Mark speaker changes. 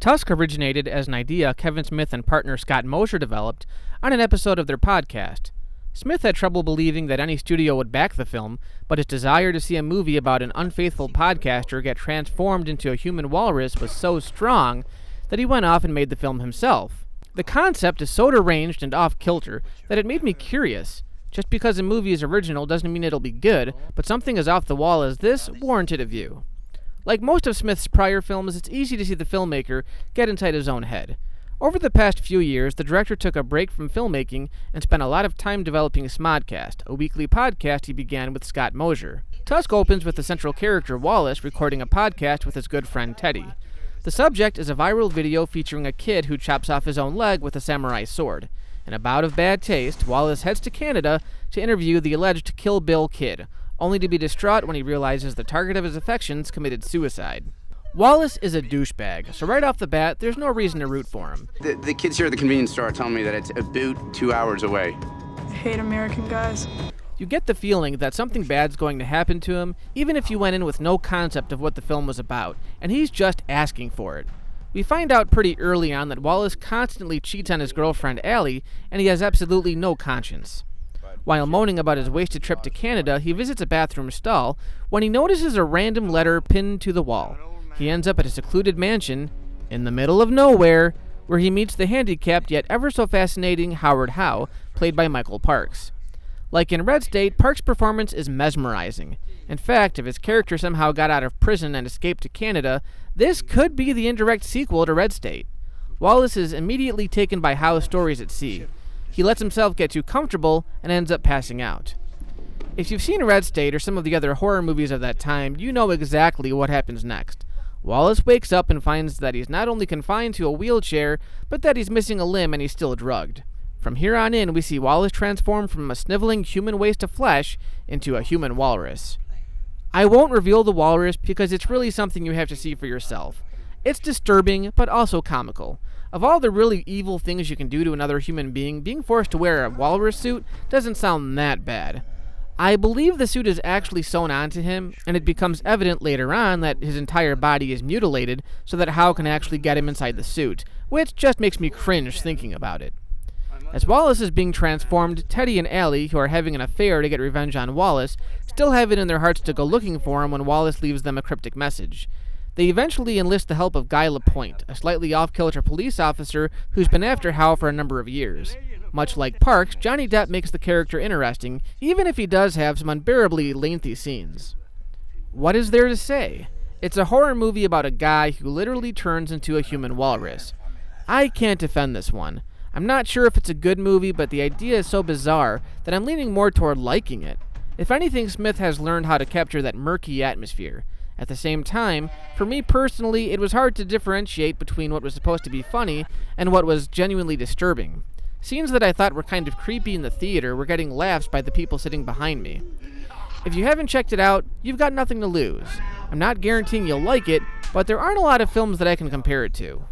Speaker 1: Tusk originated as an idea Kevin Smith and partner Scott Mosier developed on an episode of their podcast. Smith had trouble believing that any studio would back the film, but his desire to see a movie about an unfaithful podcaster get transformed into a human walrus was so strong that he went off and made the film himself. The concept is so deranged and off-kilter that it made me curious. Just because a movie is original doesn't mean it'll be good, but something as off the wall as this warranted a view. Like most of Smith's prior films, it's easy to see the filmmaker get inside his own head. Over the past few years, the director took a break from filmmaking and spent a lot of time developing Smodcast, a weekly podcast he began with Scott Mosier. Tusk opens with the central character, Wallace, recording a podcast with his good friend Teddy. The subject is a viral video featuring a kid who chops off his own leg with a samurai sword. In a bout of bad taste, Wallace heads to Canada to interview the alleged Kill Bill Kid, only to be distraught when he realizes the target of his affections committed suicide. Wallace is a douchebag, so right off the bat, there's no reason to root for him.
Speaker 2: The kids here at the convenience store are telling me that it's about 2 hours away.
Speaker 3: I hate American guys.
Speaker 1: You get the feeling that something bad's going to happen to him, even if you went in with no concept of what the film was about, and he's just asking for it. We find out pretty early on that Wallace constantly cheats on his girlfriend Allie, and he has absolutely no conscience. While moaning about his wasted trip to Canada, he visits a bathroom stall when he notices a random letter pinned to the wall. He ends up at a secluded mansion in the middle of nowhere where he meets the handicapped yet ever so fascinating Howard Howe, played by Michael Parks. Like in Red State, Parks' performance is mesmerizing. In fact, if his character somehow got out of prison and escaped to Canada, this could be the indirect sequel to Red State. Wallace is immediately taken by Howe's stories at sea. He lets himself get too comfortable and ends up passing out. If you've seen Red State or some of the other horror movies of that time, you know exactly what happens next. Wallace wakes up and finds that he's not only confined to a wheelchair, but that he's missing a limb and he's still drugged. From here on in, we see Wallace transform from a sniveling human waste of flesh into a human walrus. I won't reveal the walrus because it's really something you have to see for yourself. It's disturbing, but also comical. Of all the really evil things you can do to another human being, being forced to wear a walrus suit doesn't sound that bad. I believe the suit is actually sewn onto him, and it becomes evident later on that his entire body is mutilated so that Howe can actually get him inside the suit, which just makes me cringe thinking about it. As Wallace is being transformed, Teddy and Allie, who are having an affair to get revenge on Wallace, still have it in their hearts to go looking for him when Wallace leaves them a cryptic message. They eventually enlist the help of Guy Lapointe, a slightly off-kilter police officer who's been after Howe for a number of years. Much like Parks, Johnny Depp makes the character interesting, even if he does have some unbearably lengthy scenes. What is there to say? It's a horror movie about a guy who literally turns into a human walrus. I can't defend this one. I'm not sure if it's a good movie, but the idea is so bizarre that I'm leaning more toward liking it. If anything, Smith has learned how to capture that murky atmosphere. At the same time, for me personally, it was hard to differentiate between what was supposed to be funny and what was genuinely disturbing. Scenes that I thought were kind of creepy in the theater were getting laughs by the people sitting behind me. If you haven't checked it out, you've got nothing to lose. I'm not guaranteeing you'll like it, but there aren't a lot of films that I can compare it to.